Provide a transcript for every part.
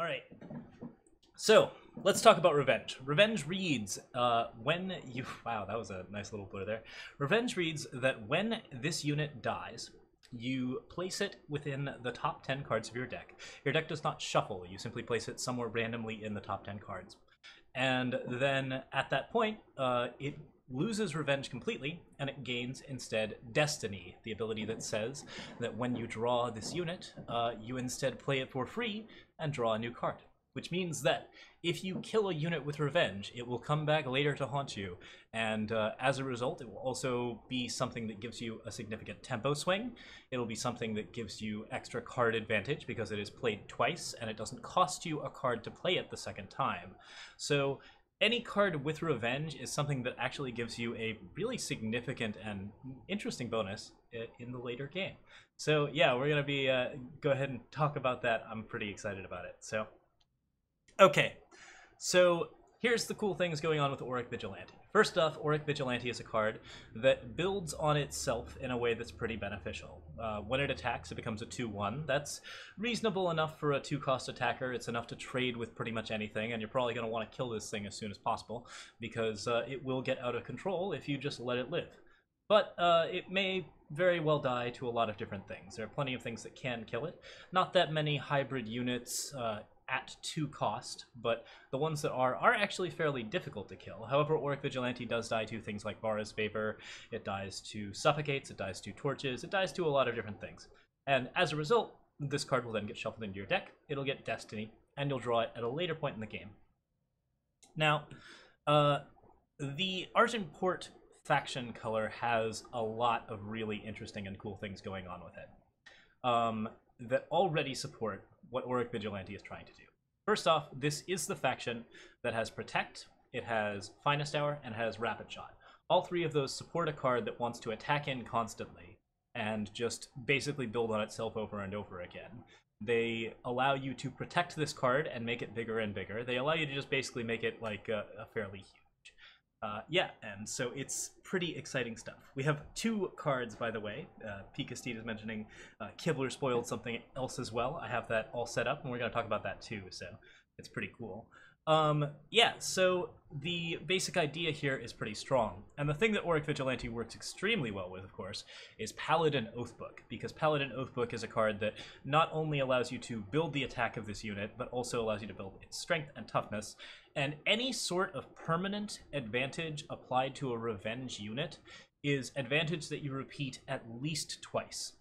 All right. So let's talk about Revenge. Revenge reads when you. Wow, that was a nice little blur there. Revenge reads that when this unit dies, you place it within the top 10 cards of your deck. Your deck does not shuffle, you simply place it somewhere randomly in the top 10 cards. And then at that point, it loses Revenge completely, and it gains instead Destiny, the ability that says that when you draw this unit, you instead play it for free and draw a new card. Which means that if you kill a unit with Revenge, it will come back later to haunt you, and as a result, it will also be something that gives you a significant tempo swing. It'll be something that gives you extra card advantage because it is played twice, and it doesn't cost you a card to play it the second time. So any card with Revenge is something that actually gives you a really significant and interesting bonus in the later game. So yeah, we're going to be go ahead and talk about that. I'm pretty excited about it. So. Okay, so here's the cool things going on with Auric Vigilante. First off, Auric Vigilante is a card that builds on itself in a way that's pretty beneficial. When it attacks, it becomes a 2-1. That's reasonable enough for a 2-cost attacker. It's enough to trade with pretty much anything, and you're probably going to want to kill this thing as soon as possible, because it will get out of control if you just let it live. But it may very well die to a lot of different things. There are plenty of things that can kill it. Not that many hybrid units at 2 cost, but the ones that are actually fairly difficult to kill. However, Auric Vigilante does die to things like Vara's Favor, it dies to Suffocates, it dies to Torches, it dies to a lot of different things. And as a result, this card will then get shuffled into your deck, it'll get Destiny, and you'll draw it at a later point in the game. Now, the Argent Port faction color has a lot of really interesting and cool things going on with it that already support what Auric Vigilante is trying to do. First off, this is the faction that has Protect, it has Finest Hour, and has Rapid Shot. All three of those support a card that wants to attack in constantly and just basically build on itself over and over again. They allow you to protect this card and make it bigger and bigger. They allow you to just basically make it like a fairly huge. Yeah, and so it's pretty exciting stuff. We have 2 cards, by the way. Pika Steed is mentioning Kibler spoiled something else as well. I have that all set up, and we're going to talk about that too, so it's pretty cool. Yeah, so the basic idea here is pretty strong. And the thing that Auric Vigilante works extremely well with, of course, is Paladin Oathbook, because Paladin Oathbook is a card that not only allows you to build the attack of this unit, but also allows you to build its strength and toughness. And any sort of permanent advantage applied to a Revenge unit is advantage that you repeat at least twice.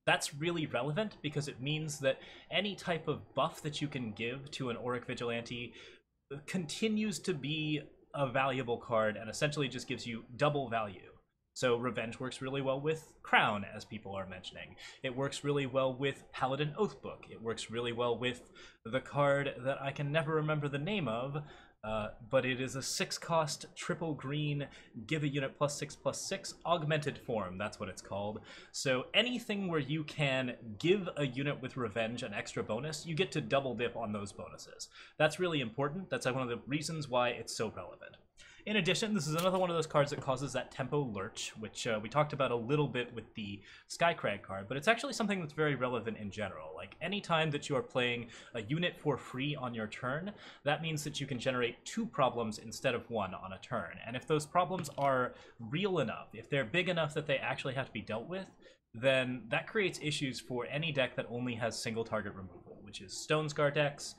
That's really relevant because it means that any type of buff that you can give to an Auric Vigilante continues to be a valuable card and essentially just gives you double value. So Revenge works really well with Crown, as people are mentioning. It works really well with Paladin Oathbook. It works really well with the card that I can never remember the name of, but it is a 6-cost triple green, give a unit +6/+6 augmented form. That's what it's called. So anything where you can give a unit with Revenge an extra bonus, you get to double dip on those bonuses. That's really important. That's one of the reasons why it's so relevant. In addition, this is another one of those cards that causes that tempo lurch, which we talked about a little bit with the Skycrag card, but it's actually something that's very relevant in general. Like, anytime that you are playing a unit for free on your turn, that means that you can generate 2 problems instead of 1 on a turn. And if those problems are real enough, if they're big enough that they actually have to be dealt with, then that creates issues for any deck that only has single target removal, which is Stonescar decks,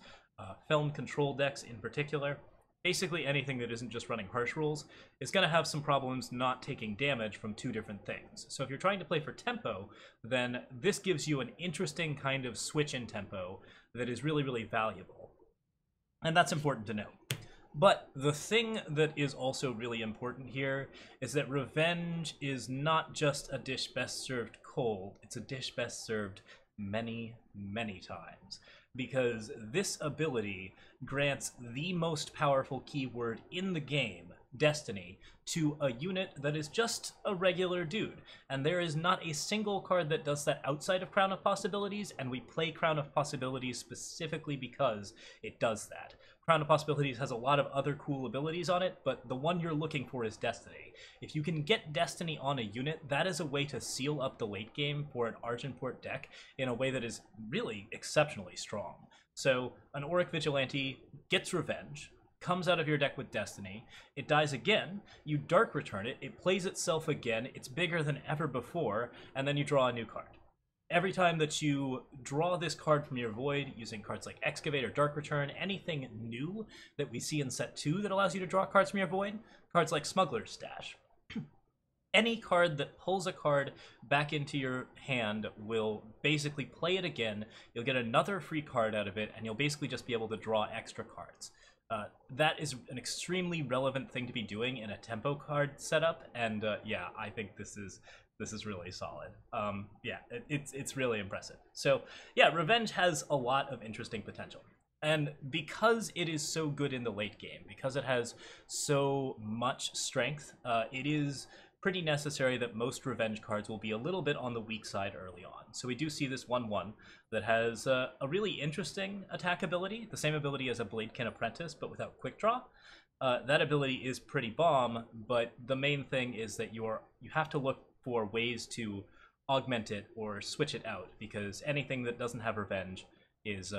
Film Control decks in particular. Basically anything that isn't just running harsh rules is going to have some problems not taking damage from 2 different things. So if you're trying to play for tempo, then this gives you an interesting kind of switch in tempo that is really, really valuable. And that's important to know. But the thing that is also really important here is that Revenge is not just a dish best served cold, it's a dish best served many, many times. Because this ability grants the most powerful keyword in the game, Destiny, to a unit that is just a regular dude. And there is not a single card that does that outside of Crown of Possibilities, and we play Crown of Possibilities specifically because it does that. Crown of Possibilities has a lot of other cool abilities on it, but the one you're looking for is Destiny. If you can get Destiny on a unit, that is a way to seal up the late game for an Argent Port deck in a way that is really exceptionally strong. So an Auric Vigilante gets Revenge, comes out of your deck with Destiny, it dies again, you Dark Return it, it plays itself again, it's bigger than ever before, and then you draw a new card. Every time that you draw this card from your Void, using cards like Excavate or Dark Return, anything new that we see in set 2 that allows you to draw cards from your Void, cards like Smuggler's Stash, any card that pulls a card back into your hand will basically play it again, you'll get another free card out of it, and you'll basically just be able to draw extra cards. That is an extremely relevant thing to be doing in a tempo card setup, and yeah, I think this is really solid. Yeah, it's really impressive. So yeah, Revenge has a lot of interesting potential. And because it is so good in the late game, because it has so much strength, it is pretty necessary that most Revenge cards will be a little bit on the weak side early on. So we do see this 1/1 that has a really interesting attack ability, the same ability as a Bladekin Apprentice, but without Quick Draw. That ability is pretty bomb, but the main thing is that you have to look for ways to augment it or switch it out, because anything that doesn't have Revenge is,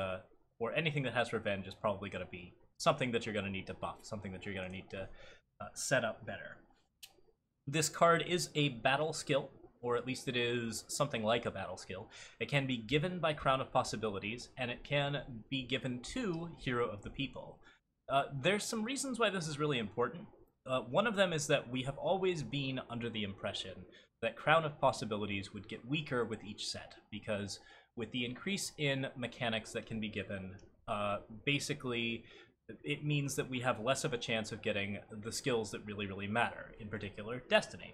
or anything that has Revenge is probably going to be something that you're going to need to buff, something that you're going to need to set up better. This card is a battle skill, or at least it is something like a battle skill. It can be given by Crown of Possibilities, and it can be given to Hero of the People. There's some reasons why this is really important. One of them is that we have always been under the impression that Crown of Possibilities would get weaker with each set, because with the increase in mechanics that can be given, basically it means that we have less of a chance of getting the skills that really, really matter, in particular, Destiny.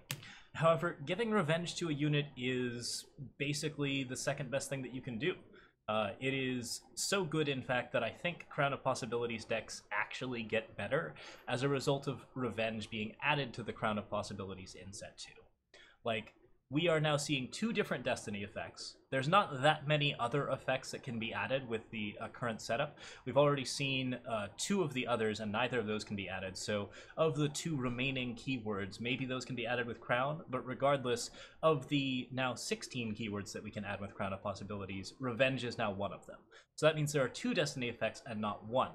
However, giving Revenge to a unit is basically the second best thing that you can do. It is so good, in fact, that I think Crown of Possibilities decks actually get better as a result of Revenge being added to the Crown of Possibilities in set 2. Like, we are now seeing 2 different Destiny effects. There's not that many other effects that can be added with the current setup. We've already seen 2 of the others, and neither of those can be added. So of the 2 remaining keywords, maybe those can be added with Crown, but regardless of the now 16 keywords that we can add with Crown of Possibilities, Revenge is now one of them. So that means there are 2 Destiny effects and not 1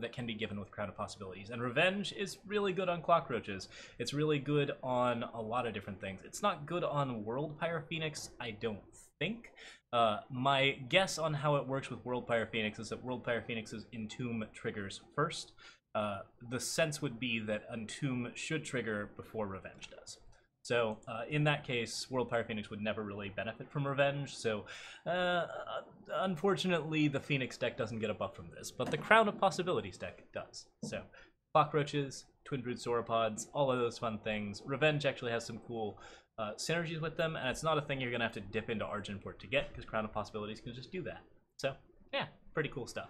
that can be given with Crown of Possibilities. And Revenge is really good on Cockroaches. It's really good on a lot of different things. It's not good on World Pyrophoenix, I don't think. My guess on how it works with World Pyrophoenix is that World Pyrophoenix's Entomb triggers first. The sense would be that Entomb should trigger before Revenge does. So in that case, World Pyrophoenix would never really benefit from Revenge, so unfortunately the Phoenix deck doesn't get a buff from this, but the Crown of Possibilities deck does. So Cockroaches, Twin Brood Sauropods, all of those fun things. Revenge actually has some cool synergies with them, and it's not a thing you're going to have to dip into Argenport to get, because Crown of Possibilities can just do that. So yeah, pretty cool stuff.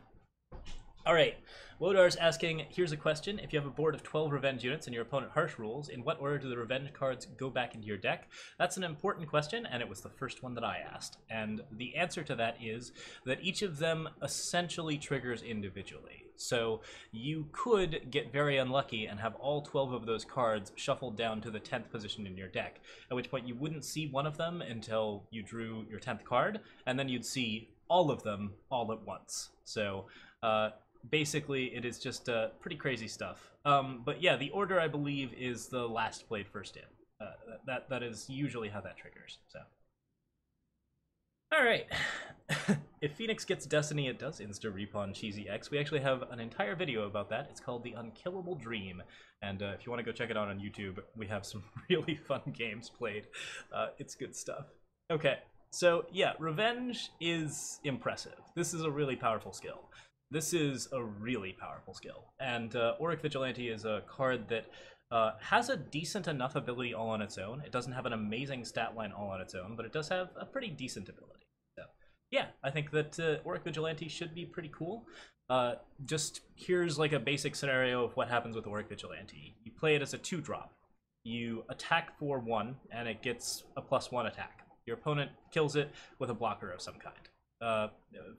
Alright, Wodar's asking, here's a question. If you have a board of 12 Revenge units and your opponent harsh rules, in what order do the Revenge cards go back into your deck? That's an important question, and it was the first one that I asked. And the answer to that is that each of them essentially triggers individually. So you could get very unlucky and have all 12 of those cards shuffled down to the 10th position in your deck, at which point you wouldn't see one of them until you drew your 10th card, and then you'd see all of them all at once. So basically, it is just pretty crazy stuff. But yeah, the order, I believe, is the last played first in. That is usually how that triggers. So, all right. If Phoenix gets Destiny, it does insta-repawn Cheesy X. We actually have an entire video about that. It's called The Unkillable Dream. And if you want to go check it out on YouTube, we have some really fun games played. It's good stuff. Okay, so yeah, Revenge is impressive. This is a really powerful skill. This is a really powerful skill, and Auric Vigilante is a card that has a decent enough ability all on its own. It doesn't have an amazing stat line all on its own, but it does have a pretty decent ability. So yeah, I think that Auric Vigilante should be pretty cool. Just here's like a basic scenario of what happens with Auric Vigilante. You play it as a 2-drop. You attack for 1, and it gets a +1 attack. Your opponent kills it with a blocker of some kind.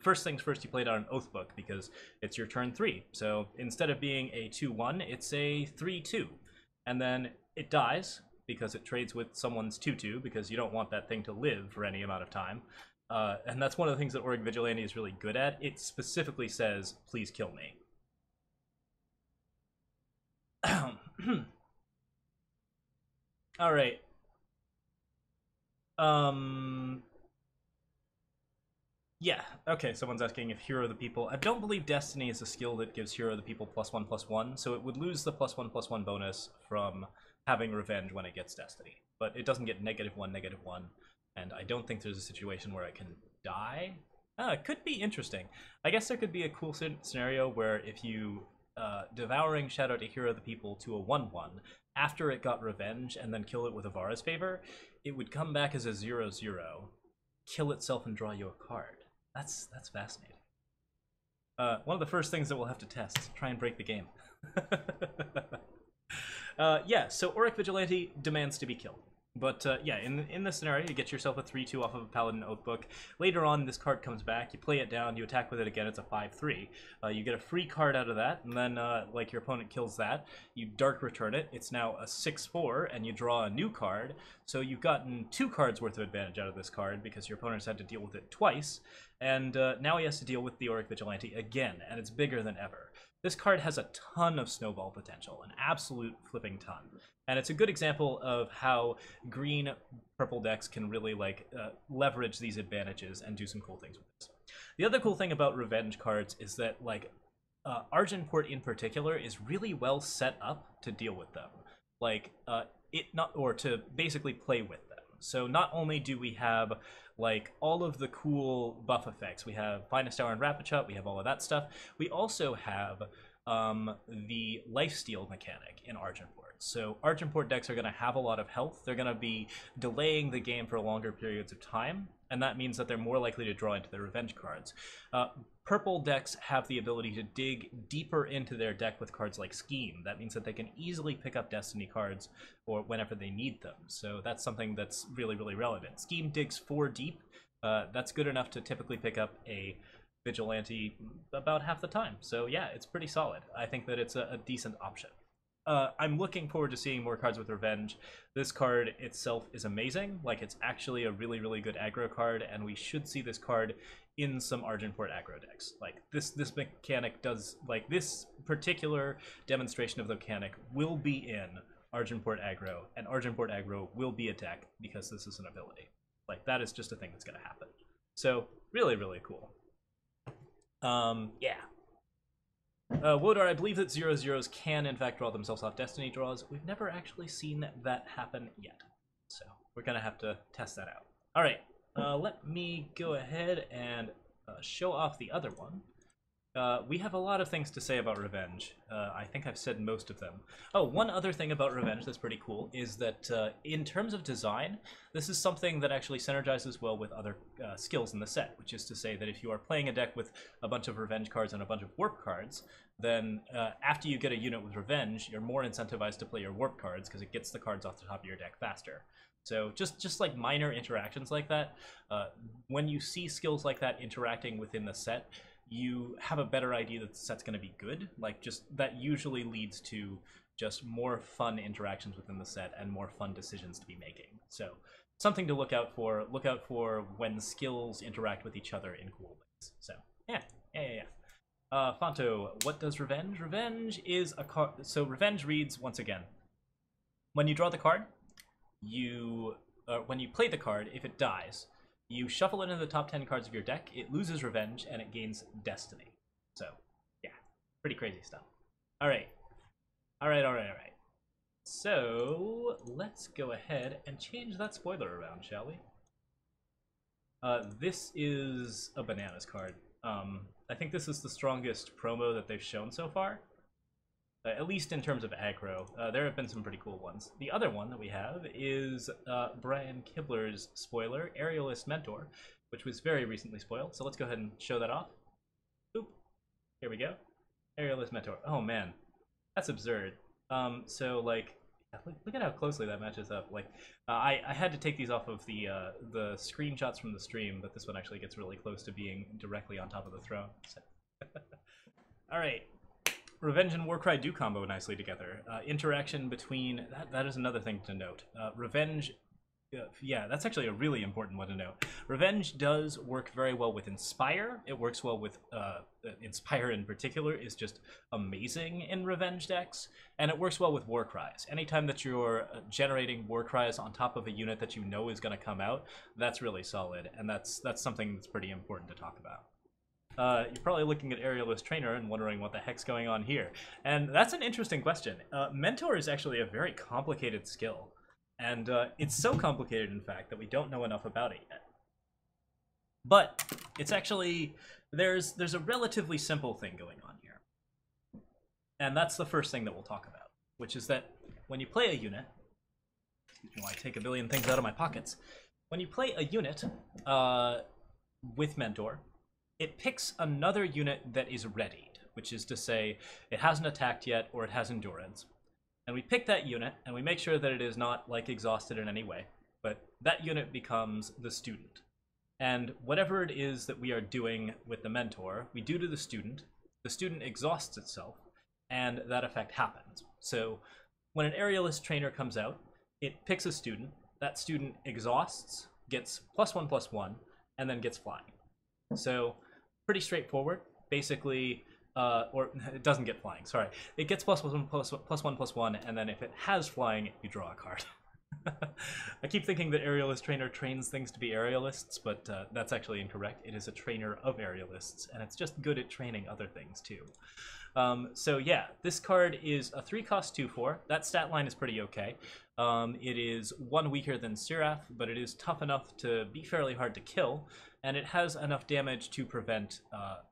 First things first, you play it on an Oath Book because it's your turn 3. So instead of being a 2-1, it's a 3-2. And then it dies because it trades with someone's 2-2 because you don't want that thing to live for any amount of time. And that's one of the things that Auric Vigilante is really good at. It specifically says, please kill me. All right. Yeah, okay, someone's asking if Hero of the People. I don't believe Destiny is a skill that gives Hero of the People +1/+1, so it would lose the +1/+1 bonus from having Revenge when it gets Destiny. But it doesn't get -1, -1, and I don't think there's a situation where it can die. It could be interesting. I guess there could be a cool scenario where if you Devouring Shadow to Hero of the People to a 1/1, after it got Revenge and then kill it with Avara's Favor, it would come back as a 0/0, kill itself and draw you a card. That's fascinating. One of the first things that we'll have to test, try and break the game. Yeah, so Auric Vigilante demands to be killed. But yeah, in this scenario, you get yourself a 3/2 off of a Paladin Oathbook. Later on, this card comes back, you play it down, you attack with it again, it's a 5/3. You get a free card out of that, and then like your opponent kills that, you Dark Return it, it's now a 6/4, and you draw a new card. So you've gotten 2 cards worth of advantage out of this card, because your opponent's had to deal with it twice, and now he has to deal with the Auric Vigilante again, and it's bigger than ever. This card has a ton of snowball potential, an absolute flipping ton. And it's a good example of how green-purple decks can really leverage these advantages and do some cool things with this. The other cool thing about Revenge cards is that Argenport in particular is really well set up to deal with them. To basically play with them. So not only do we have all of the cool buff effects, we have Finest Hour and Rapid Shot, we have all of that stuff. We also have the lifesteal mechanic in Argenport. So Argenport decks are going to have a lot of health. They're going to be delaying the game for longer periods of time, and that means that they're more likely to draw into their Revenge cards. Purple decks have the ability to dig deeper into their deck with cards like Scheme. That means that they can easily pick up Destiny cards or whenever they need them. So that's something that's really, really relevant. Scheme digs 4 deep. That's good enough to typically pick up a Vigilante about half the time. So yeah, it's pretty solid. I think that it's a decent option. I'm looking forward to seeing more cards with Revenge. This card itself is amazing. It's actually a really, really good aggro card, and we should see this card in some Argenport aggro decks. This mechanic does, this particular demonstration of the mechanic will be in Argenport aggro, and Argenport aggro will be a deck because this is an ability. That is just a thing that's going to happen. So, really, really cool. Yeah. Wodar, I believe that 0/0s can in fact draw themselves off Destiny draws. We've never actually seen that happen yet. So we're going to have to test that out. Alright, let me go ahead and show off the other one. We have a lot of things to say about Revenge. I think I've said most of them. Oh, one other thing about Revenge that's pretty cool is that in terms of design, this is something that actually synergizes well with other skills in the set, which is to say that if you are playing a deck with a bunch of Revenge cards and a bunch of Warp cards, then after you get a unit with Revenge, you're more incentivized to play your Warp cards because it gets the cards off the top of your deck faster. So just minor interactions like that, when you see skills like that interacting within the set, you have a better idea that the set's going to be good. That usually leads to just more fun interactions within the set and more fun decisions to be making. So something to look out for. Look out for when skills interact with each other in cool ways. So yeah. Fonto, what does Revenge? Revenge is a card. So Revenge reads, once again, when you draw the card, when you play the card, if it dies, you shuffle it into the top 10 cards of your deck, it loses Revenge, and it gains Destiny. So, yeah, pretty crazy stuff. Alright. So, let's go ahead and change that spoiler around, shall we? This is a Bananas card. I think this is the strongest promo that they've shown so far. At least in terms of aggro. There have been some pretty cool ones. The other one that we have is Brian Kibler's spoiler, Aerialist Mentor, which was very recently spoiled. So let's go ahead and show that off. Oop. Here we go. Aerialist Mentor. Oh man, that's absurd. Look at how closely that matches up. I had to take these off of the screenshots from the stream, but this one actually gets really close to being directly on top of the throne. So. Alright. Revenge and Warcry do combo nicely together. Interaction between... That is another thing to note. Revenge Yeah, that's actually a really important one to know. Revenge does work very well with Inspire. It works well with Inspire in particular is just amazing in Revenge decks, and it works well with War Cries. Anytime that you're generating War Cries on top of a unit that you know is going to come out, that's really solid, and that's something that's pretty important to talk about. You're probably looking at Aerialist Trainer and wondering what the heck's going on here. And that's an interesting question. Mentor is actually a very complicated skill. And it's so complicated, in fact, that we don't know enough about it yet. But it's actually, there's a relatively simple thing going on here. And that's the first thing that we'll talk about, which is that when you play a unit, I take a billion things out of my pockets. When you play a unit with Mentor, it picks another unit that is readied, which is to say it hasn't attacked yet or it has endurance. And we pick that unit, and we make sure that it is not, like, exhausted in any way. But that unit becomes the student. And whatever it is that we are doing with the mentor, we do to the student exhausts itself, and that effect happens. So when an Aerialist Trainer comes out, it picks a student, that student exhausts, gets +1/+1, and then gets flying. So pretty straightforward. Basically, or it doesn't get flying, sorry. It gets +1/+1, and then if it has flying, you draw a card. I keep thinking that Aerialist Trainer trains things to be Aerialists, but that's actually incorrect. It is a trainer of Aerialists, and it's just good at training other things too. So yeah, this card is a 3-cost 2/4. That stat line is pretty okay. It is 1 weaker than Seraph, but it is tough enough to be fairly hard to kill, and it has enough damage to prevent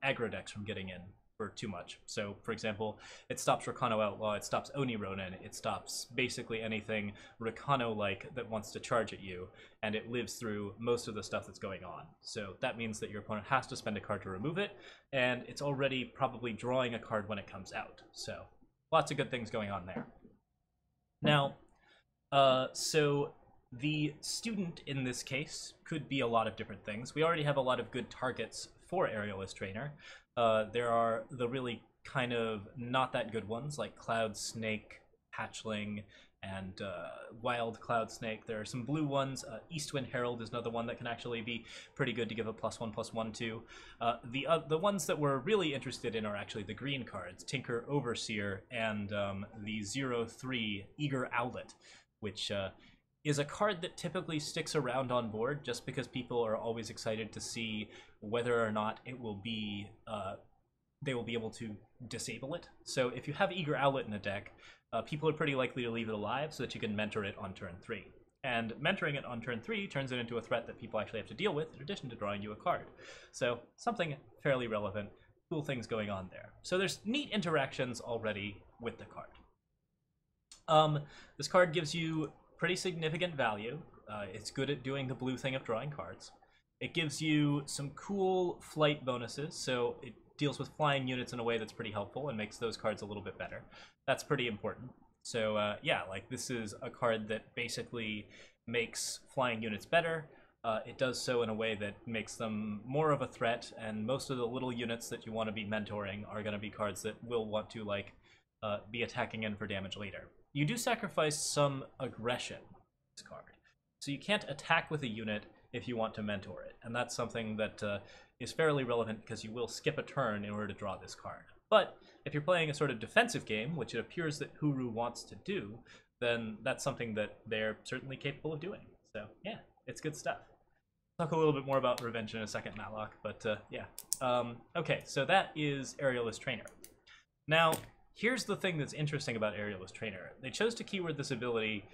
aggro decks from getting in for too much. So, for example, it stops Rakano Outlaw, it stops Oni Ronin, it stops basically anything Rakano-like that wants to charge at you, and it lives through most of the stuff that's going on. So that means that your opponent has to spend a card to remove it, and it's already probably drawing a card when it comes out. So lots of good things going on there. Now, so the student in this case could be a lot of different things. We already have a lot of good targets for Aerialist Trainer. There are the really kind of not that good ones like Cloud Snake, Hatchling, and Wild Cloud Snake. There are some blue ones. Eastwind Herald is another one that can actually be pretty good to give a +1/+1 to. The ones that we're really interested in are actually the green cards, Tinker Overseer and the 0/3 Eager Owlet, which is a card that typically sticks around on board just because people are always excited to see whether or not it will be they will be able to disable it. So if you have Eager Owlet in a deck, people are pretty likely to leave it alive so that you can mentor it on turn 3. And mentoring it on turn 3 turns it into a threat that people actually have to deal with in addition to drawing you a card. So something fairly relevant, cool things going on there. So there's neat interactions already with the card. This card gives you pretty significant value. It's good at doing the blue thing of drawing cards. It gives you some cool flight bonuses, so it deals with flying units in a way that's pretty helpful and makes those cards a little bit better. That's pretty important. So yeah, like this is a card that basically makes flying units better. It does so in a way that makes them more of a threat, and most of the little units that you want to be mentoring are going to be cards that will want to like be attacking in for damage later. You do sacrifice some aggression with this card. So you can't attack with a unit if you want to mentor it. And that's something that is fairly relevant because you will skip a turn in order to draw this card. But if you're playing a sort of defensive game, which it appears that Huru wants to do, then that's something that they're certainly capable of doing. So yeah, it's good stuff. Talk a little bit more about Revenge in a second, Matlock, but yeah. Okay, so that is Aerialist Trainer. Now, here's the thing that's interesting about Aerialist Trainer. They chose to keyword this ability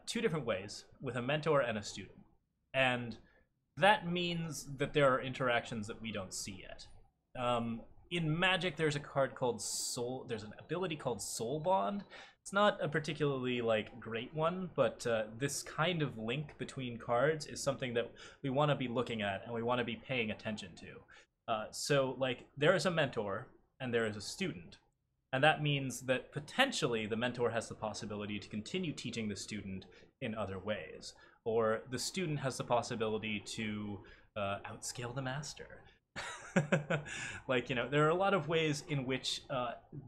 2 different ways, with a mentor and a student. And that means that there are interactions that we don't see yet. In Magic, there's a card called Soul. There's an ability called Soul Bond. It's not a particularly like great one, but this kind of link between cards is something that we want to be looking at and we want to be paying attention to. So like there is a mentor and there is a student. And that means that potentially the mentor has the possibility to continue teaching the student in other ways. Or the student has the possibility to outscale the master. Like, there are a lot of ways in which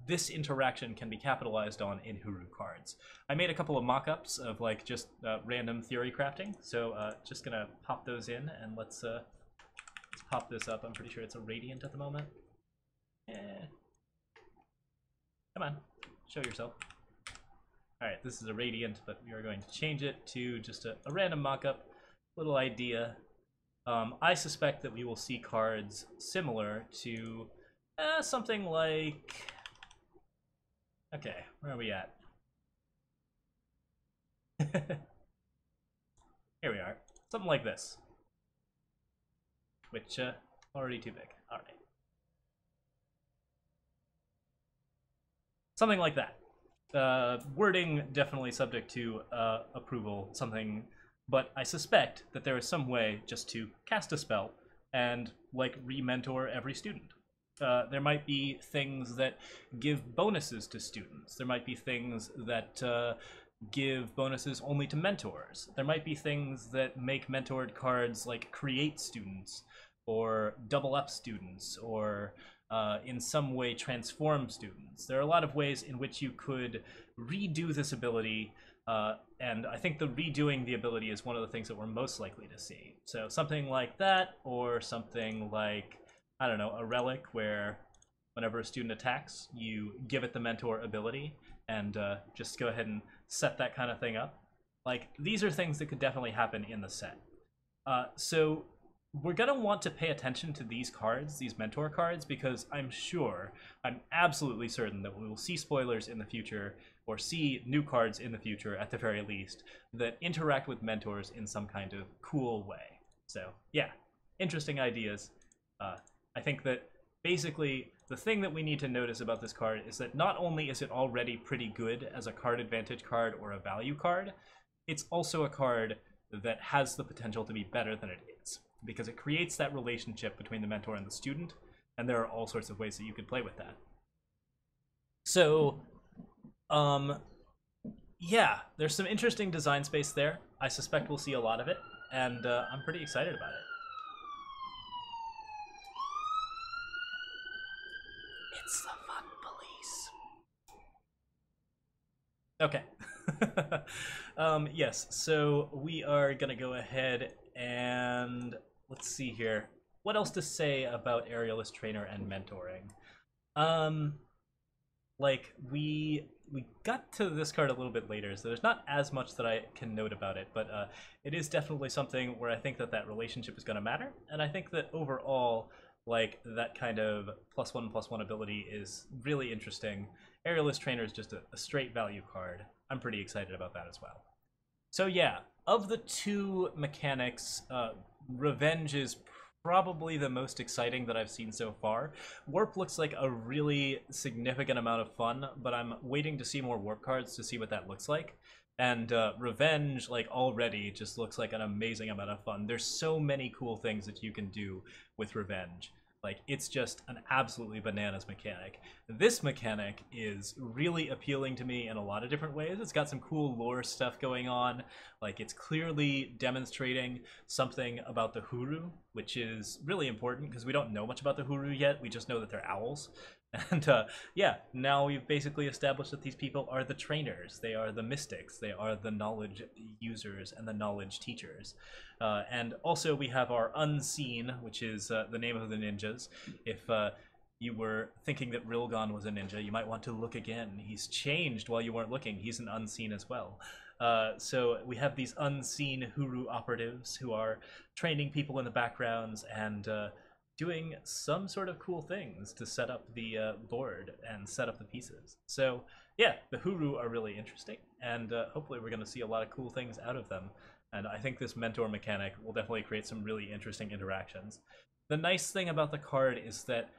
this interaction can be capitalized on in Huru cards. I made a couple of mock-ups of like just random theory crafting, so just gonna pop those in, and let's pop this up. I'm pretty sure it's a Radiant at the moment. Come on, show yourself. Alright, this is a Radiant, but we are going to change it to just a random mock-up, little idea. I suspect that we will see cards similar to something like... Okay, where are we at? Here we are. Something like this. Which, already too big. Alright. Something like that. Wording definitely subject to approval, something, but I suspect that there is some way just to cast a spell and like re-mentor every student. There might be things that give bonuses to students. There might be things that give bonuses only to mentors. There might be things that make mentored cards like create students or double up students or in some way transform students. There are a lot of ways in which you could redo this ability, and I think the redoing the ability is one of the things that we're most likely to see. So something like that, or something like, I don't know, a relic where whenever a student attacks, you give it the mentor ability, and just go ahead and set that kind of thing up. Like, these are things that could definitely happen in the set. So we're going to want to pay attention to these cards, these mentor cards, because I'm absolutely certain that we will see spoilers in the future, or see new cards in the future at the very least, that interact with mentors in some kind of cool way. So yeah, interesting ideas. I think that basically the thing that we need to notice about this card is that not only is it already pretty good as a card advantage card or a value card, it's also a card that has the potential to be better than it is, because it creates that relationship between the mentor and the student, and there are all sorts of ways that you could play with that. So, yeah, there's some interesting design space there. I suspect we'll see a lot of it, and I'm pretty excited about it. It's the fun police. Okay. Yes, so we are gonna go ahead and let's see here. What else to say about Aerialist Trainer and mentoring? Like, we got to this card a little bit later, so there's not as much that I can note about it, but it is definitely something where I think that relationship is going to matter, and I think that overall, like, that kind of +1/+1 ability is really interesting. Aerialist Trainer is just a straight value card. I'm pretty excited about that as well. So yeah, of the two mechanics, Revenge is probably the most exciting that I've seen so far. Warp looks like a really significant amount of fun, but I'm waiting to see more Warp cards to see what that looks like. And Revenge, like, already just looks like an amazing amount of fun. There's so many cool things that you can do with Revenge. Like, it's just an absolutely bananas mechanic. This mechanic is really appealing to me in a lot of different ways. It's got some cool lore stuff going on. Like, it's clearly demonstrating something about the Huru, which is really important because we don't know much about the Huru yet. We just know that they're owls. And yeah, now we've basically established that these people are the trainers, they are the mystics, they are the knowledge users and the knowledge teachers. And also we have our Unseen, which is the name of the ninjas. If you were thinking that Rilgon was a ninja, you might want to look again. He's changed while you weren't looking. He's an Unseen as well. So we have these Unseen Huru operatives who are training people in the backgrounds and doing some sort of cool things to set up the board and set up the pieces. So yeah, the Huru are really interesting, and hopefully we're going to see a lot of cool things out of them. And I think this mentor mechanic will definitely create some really interesting interactions. The nice thing about the card is that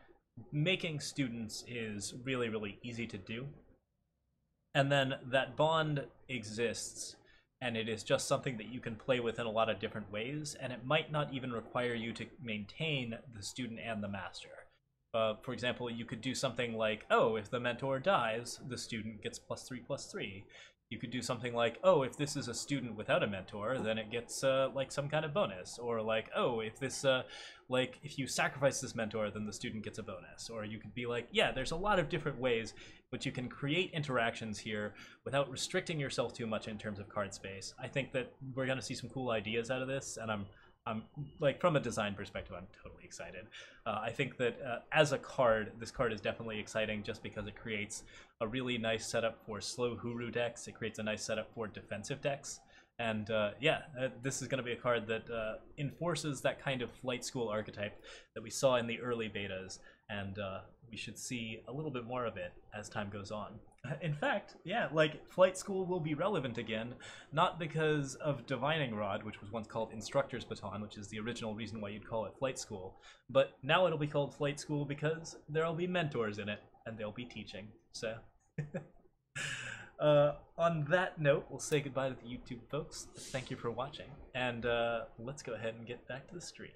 making students is really, really easy to do. And then that bond exists, and it is just something that you can play with in a lot of different ways, and it might not even require you to maintain the student and the master. For example, you could do something like, oh, if the mentor dies, the student gets +3/+3. You could do something like, oh, if this is a student without a mentor, then it gets like some kind of bonus, or like, oh, if this like if you sacrifice this mentor, then the student gets a bonus. Or you could be like, yeah, there's a lot of different ways which you can create interactions here without restricting yourself too much in terms of card space. I think that we're going to see some cool ideas out of this, and I'm like, from a design perspective, I'm totally excited. I think that as a card, this card is definitely exciting just because it creates a really nice setup for slow Huru decks. It creates a nice setup for defensive decks. And yeah, this is going to be a card that enforces that kind of flight school archetype that we saw in the early betas, and we should see a little bit more of it as time goes on. In fact, yeah, like, flight school will be relevant again, not because of Divining Rod, which was once called Instructor's Baton, which is the original reason why you'd call it flight school, but now it'll be called flight school because there'll be mentors in it, and they'll be teaching, so... on that note, we'll say goodbye to the YouTube folks. Thank you for watching, and let's go ahead and get back to the stream.